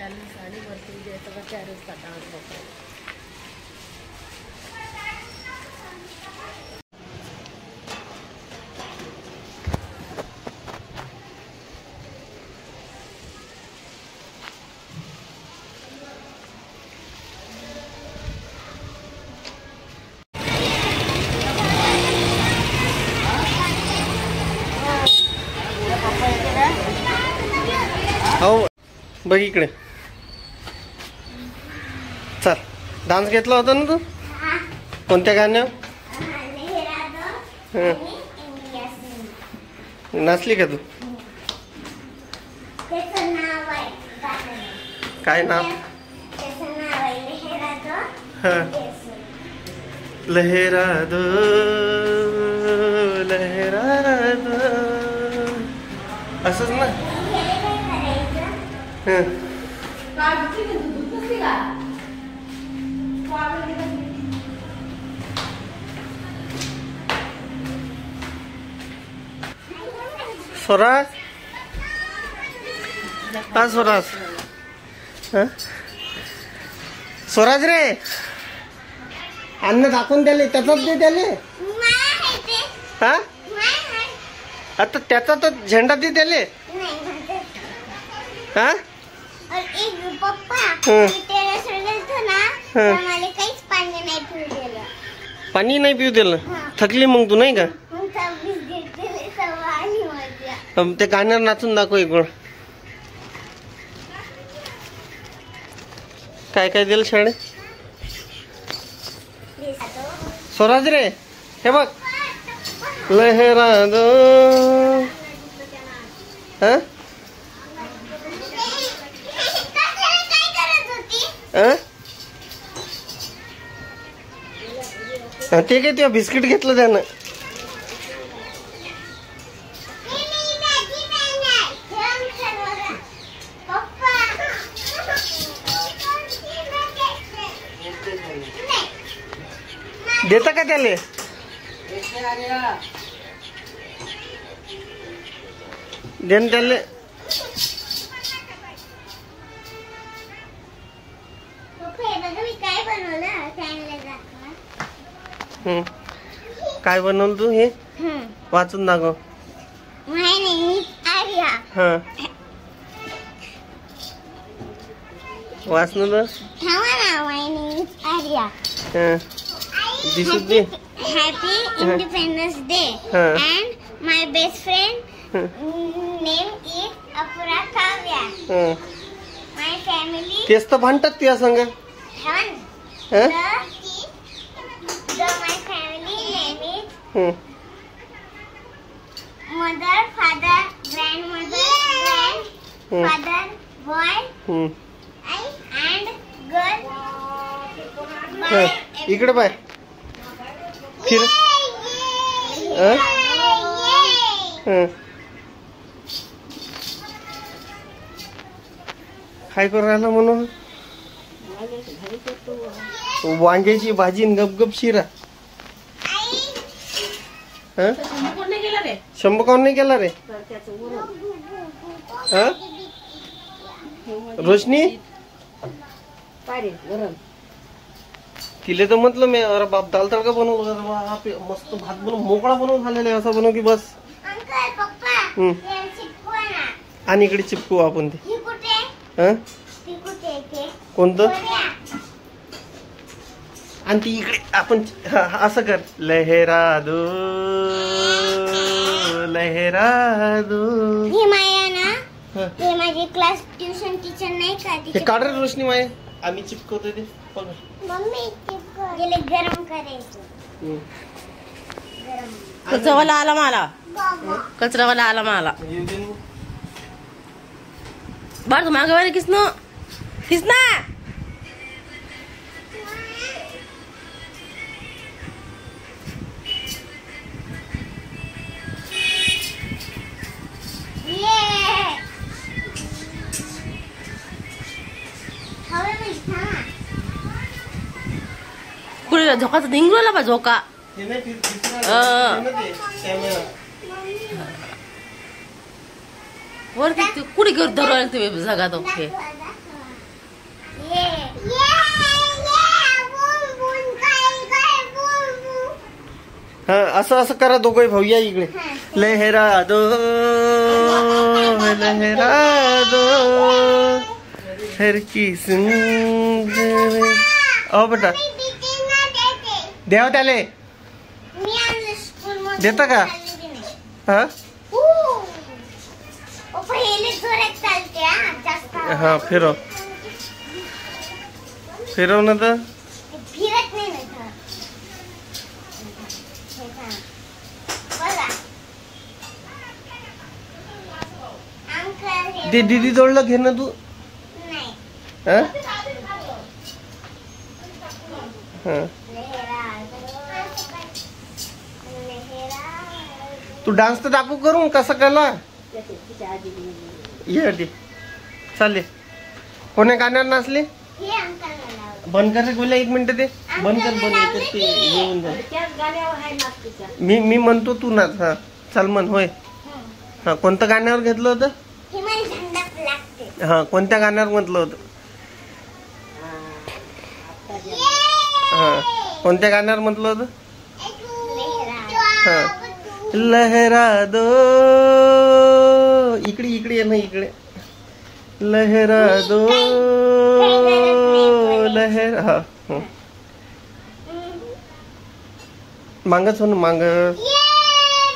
त्याला साडी वरती द्यायचं का त्यावेळेस डान्स बघतो. हो बघ इकडे चल. डान्स घेतला होता ना तू कोणत्या गाण्यावर? नाचली का तू? काय नाव? लहरा दो लहरा दो असंच ना. स्वराज हा स्वराज स्वराज रे अन्न दाखवून द्याले त्याचाच दे त्याले. हा आता त्याचा तर झेंडा दे त्याले. हा पाणी नाही पिऊ दिलं. थकली मग तू नाही का? ते गाण्यावर नाचून दाखव एक वेळ. काय काय दिलं शाळेत? स्वराज रे हे बघ लहरा दो. हा ते काय तुला बिस्किट घेतलं त्यानं. देता का त्याले? देन त्याले. काय बनवलं तू हे? वाचून दाखव. हा वाच ना तर. दिसू दे. Happy Independence Day and my best friend name is Apura Kavya. My family. तेच तर भांडतात त्या संग. My family name is mother, father, grandmother, grandfather, boy and girl. इकडे बाय फिर. काय करू राहिला म्हणून? वांग्याची भाजी गपगप शिरा. शंभू काऊन नाही गेला रे? रोशनी तिले तर म्हटलं मी अरे बाप दाल तडका बनवलं मस्त भात बनव मोकळा बनवून झालेला आहे. असं बनव की बस. आणि इकडे चिपकू आपण ते. कोणतं? आणि ती इकडे आपण असं कर लहरा दो लहरा दो. ही माया ना ते माझी क्लास ट्युशन टीचर नाही का? ते काढ रे रोशनी माया. आम्ही चिपकवतोय ते. मम्मी चिपकवले गरम करायचं. कचरावाला आला मला. कचरावाला आला मला. बाळ मागे वाले किसनो किसना. कुठे झोकाचा निघला बा झोका. वरती कुठे घेऊन धरवायला तुम्ही जगात. ओके हा असं असं करा दोघे भाऊ या इकडे. लहरा दो हर की सुंदर. अहो बेटा द्याव त्याले देता का? हा हा फिरव फिरव ना तर फिरत नाही ते दीदी जोडलं घे ना तू. हा हा तू डान्स तर दाखवू करून कसं केला ये आधी चालले. कोण्या गाण्यावर नाचले? बंद कर रे बोला 1 मिनिट ते बंद कर. बंद ते येऊन जाईल. मी म्हणतो तू नाच. हा चाल म्हण. होय हा कोणत्या गाण्यावर घेतलं होतं? हा कोणत्या गाण्यावर म्हटलं होतं? हा कोणत्या गाण्यावर म्हटलं होतं? हा लहरा दो. इकडे इकडे ये ना इकडे. लहरा दो लहरा. हा मागच हो ना माग.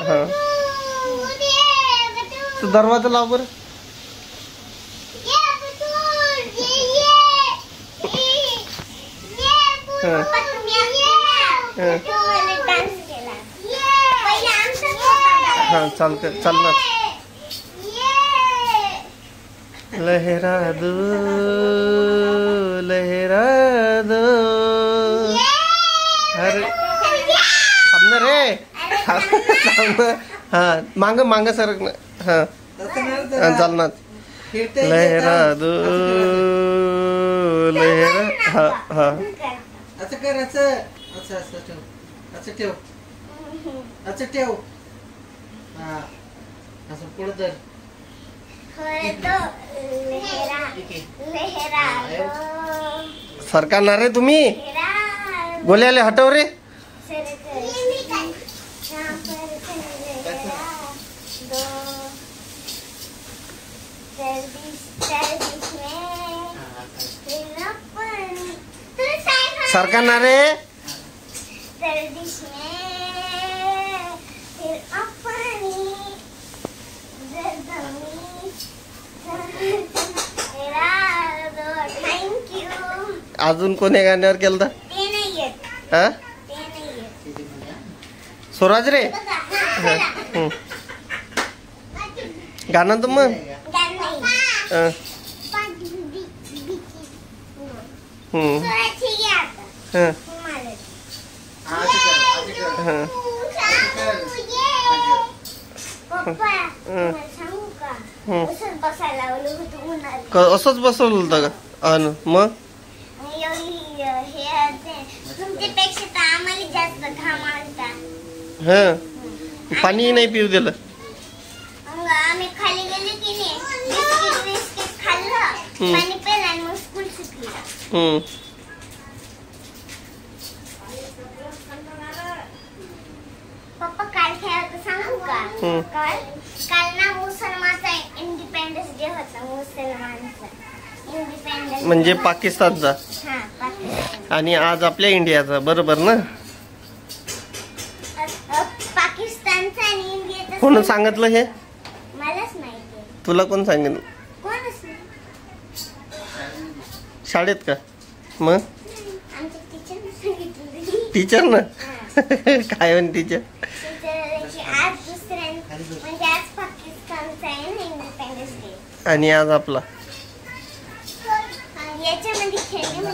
हा तू दरवाजा लाव बरं. हा चाल चाल ना. लहरा दो लहरा दो. अरे थांब ना रे. हा मांग मांग सरक ना. हा चाल ना. लहरा दो लहरा. हा हा असं कर. असं असं असं ठेव. असं ठेव. असं ठेव. हा असं पुढे तर सरकार ना रे तुम्ही. गोल्याले हटव रे. सरकार ना रे. अजून कोण्या गाण्यावर केलं? हा स्वराज रे. गाणं तर मग असंच बसवलं होतं का? मग हा पाणी नाही पिऊ दिलं. आम्ही खाली गेले की नाही बिस्किट खाल्लं पाणी पिलं आणि मग स्कूल सुटली. पप्पा काय खेळायचं सांगू का? काल ना मुसलमानचा इंडिपेंडन्स डे होता. मुसलमानचा इंडिपेंडन्स म्हणजे पाकिस्तानचा. हा पाकिस्तान. आणि आज आपल्या इंडियाचा. बरोबर ना? पाकिस्तानचा आणि इंडियाचा. कोण सांगितलं हे? मलाच माहिती. तुला कोण सांगितलं? कोणच नाही. शाळेत का? मग आमच्या टीचरने सांगितलं. टीचर ना. काय म्हण टीचर? आज दुसऱ्या म्हणजे आज पाकिस्तानचा आहे ना इंडिपेंडन्स डे. आणि आज आपला. याच्यामध्ये खेळणे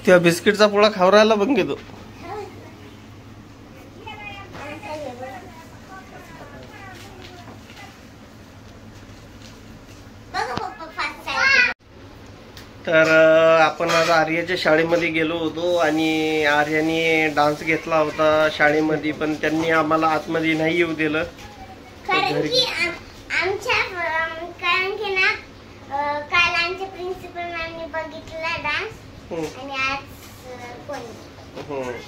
त्या बिस्किटचा पोळा खाऊ राहिला बघ घेतो. तर आपण आज आर्याच्या शाळेमध्ये गेलो होतो आणि आर्याने डान्स घेतला होता शाळेमध्ये. पण त्यांनी आम्हाला आतमध्ये नाही येऊ दिलं. कारण की ना काल आमच्या प्रिन्सिपल मॅमने बघितला डान्स आणि आज दाखवणार कोणी.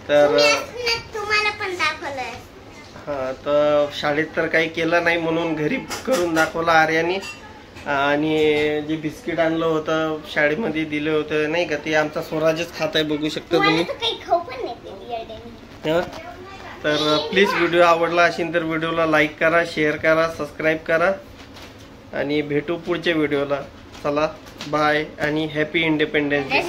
तर तुम्हाला पण दाखवलंय. हा, तर शाळेत तर काही केलं नाही म्हणून घरी करून दाखवलं आर्यानी. आणि जे बिस्किट आणलं होतं शाळेमध्ये दिले होते नाही का, ते आमचा स्वराजच खात आहे, बघू शकता तुम्ही. काही खाऊ पण नाही दिली याड्याने. तर प्लीज व्हिडिओ आवडला असेल तर व्हिडिओला लाईक करा, शेअर करा, सबस्क्राईब करा आणि भेटू पुढच्या व्हिडिओला. चला बाय आणि हॅपी इंडिपेंडन्स डे.